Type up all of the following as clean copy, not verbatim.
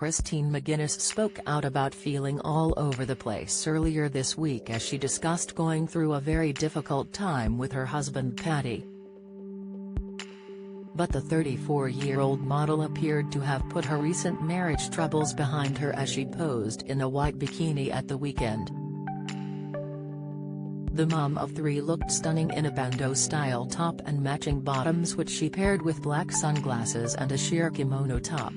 Christine McGuinness spoke out about feeling all over the place earlier this week as she discussed going through a very difficult time with her husband Paddy. But the 34-year-old model appeared to have put her recent marriage troubles behind her as she posed in a white bikini at the weekend. The mom of three looked stunning in a bandeau-style top and matching bottoms, which she paired with black sunglasses and a sheer kimono top.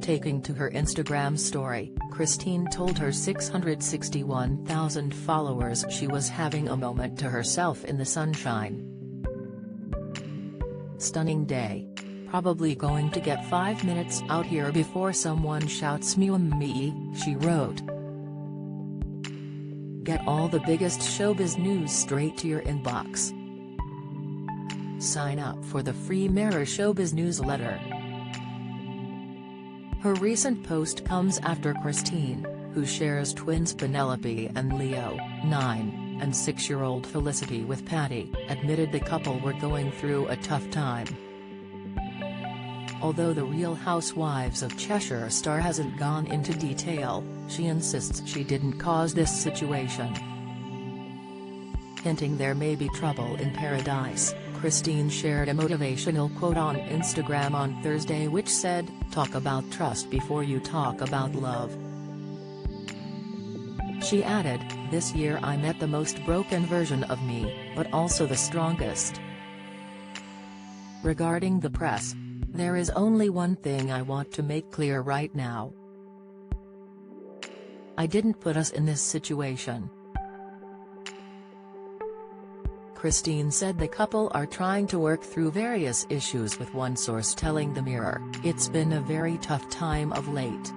Taking to her Instagram story, Christine told her 661,000 followers she was having a moment to herself in the sunshine. Stunning day. Probably going to get 5 minutes out here before someone shouts me, she wrote. Get all the biggest showbiz news straight to your inbox. Sign up for the free Mirror Showbiz newsletter. Her recent post comes after Christine, who shares twins Penelope and Leo, 9, and 6-year-old Felicity with Paddy, admitted the couple were going through a tough time. Although the Real Housewives of Cheshire star hasn't gone into detail, she insists she didn't cause this situation. Hinting there may be trouble in paradise, Christine shared a motivational quote on Instagram on Thursday which said, "Talk about trust before you talk about love." She added, "This year I met the most broken version of me, but also the strongest." Regarding the press, there is only one thing I want to make clear right now. I didn't put us in this situation. Christine said the couple are trying to work through various issues, with one source telling the Mirror, "It's been a very tough time of late."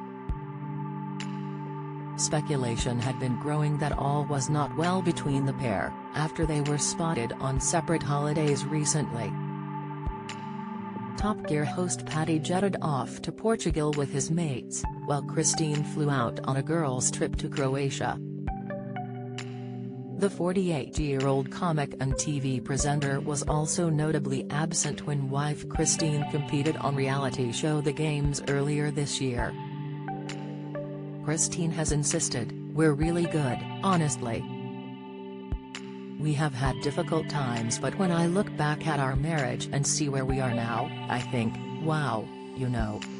Speculation had been growing that all was not well between the pair, after they were spotted on separate holidays recently. Top Gear host Paddy jetted off to Portugal with his mates, while Christine flew out on a girls' trip to Croatia. The 48-year-old comic and TV presenter was also notably absent when wife Christine competed on reality show The Games earlier this year. Christine has insisted, "We're really good, honestly. We have had difficult times, but when I look back at our marriage and see where we are now, I think, wow,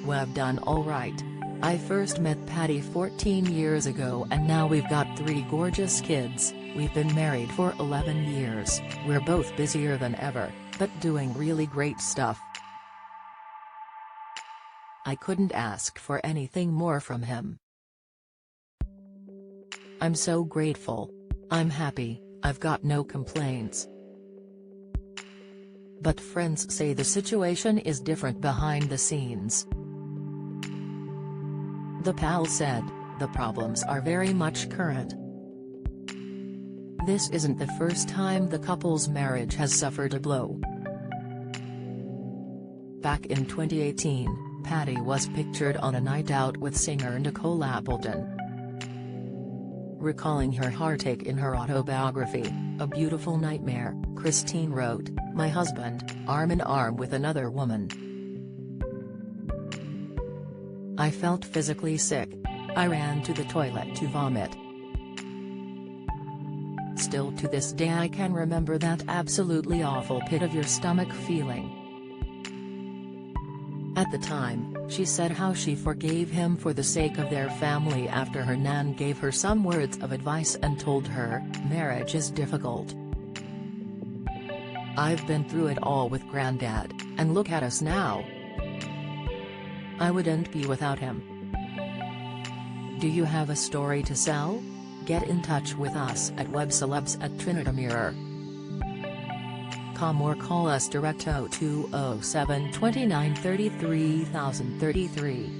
we've done all right. I first met Paddy 14 years ago and now we've got 3 gorgeous kids, we've been married for 11 years, we're both busier than ever, but doing really great stuff. I couldn't ask for anything more from him. I'm so grateful. I'm happy, I've got no complaints." But friends say the situation is different behind the scenes. The pal said, "The problems are very much current. This isn't the first time the couple's marriage has suffered a blow. Back in 2018, Paddy was pictured on a night out with singer Nicole Appleton. Recalling her heartache in her autobiography, A Beautiful Nightmare, Christine wrote, "My husband, arm in arm with another woman. I felt physically sick. I ran to the toilet to vomit. Still to this day I can remember that absolutely awful pit of your stomach feeling." At the time, she said how she forgave him for the sake of their family after her nan gave her some words of advice and told her, "Marriage is difficult. I've been through it all with Granddad, and look at us now. I wouldn't be without him." Do you have a story to sell? Get in touch with us at webcelebs@trinitymirror.com or call us direct 0207 29 33 033.